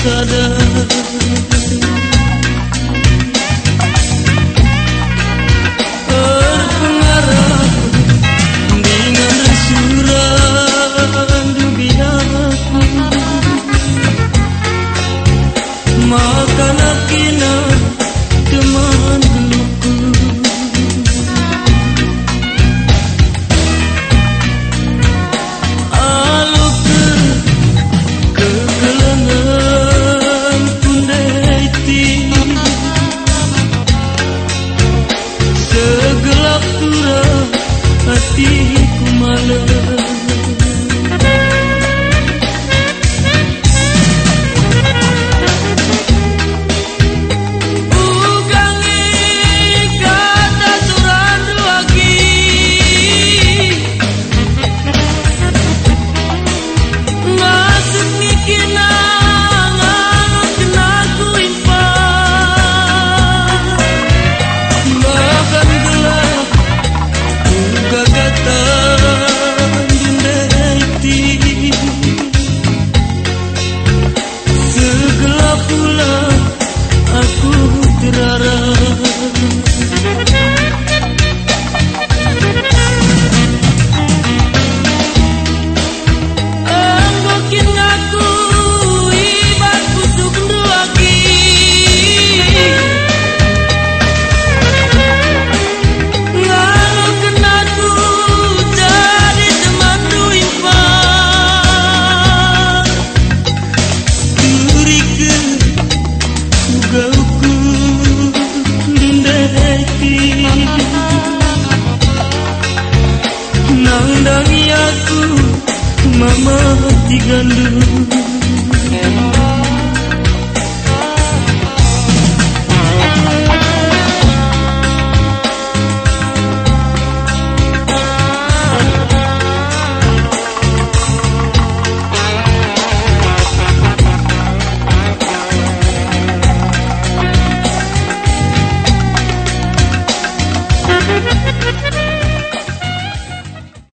sadar terpengaruh dengan rasuran dubiaku, maka nakina teman geluku. Segelap pura hatiku malam, ugangi kata suran duagi, ngasut mikina nganut kenaku impan, bahkan gelap uga kata dundeti, segelap pula aku terarah. Mungkin aku ibat kusuk duagi, ngalu kenaku jadi teman duimpan, turike ugauku dundeki, nandangi aku mama tigandu.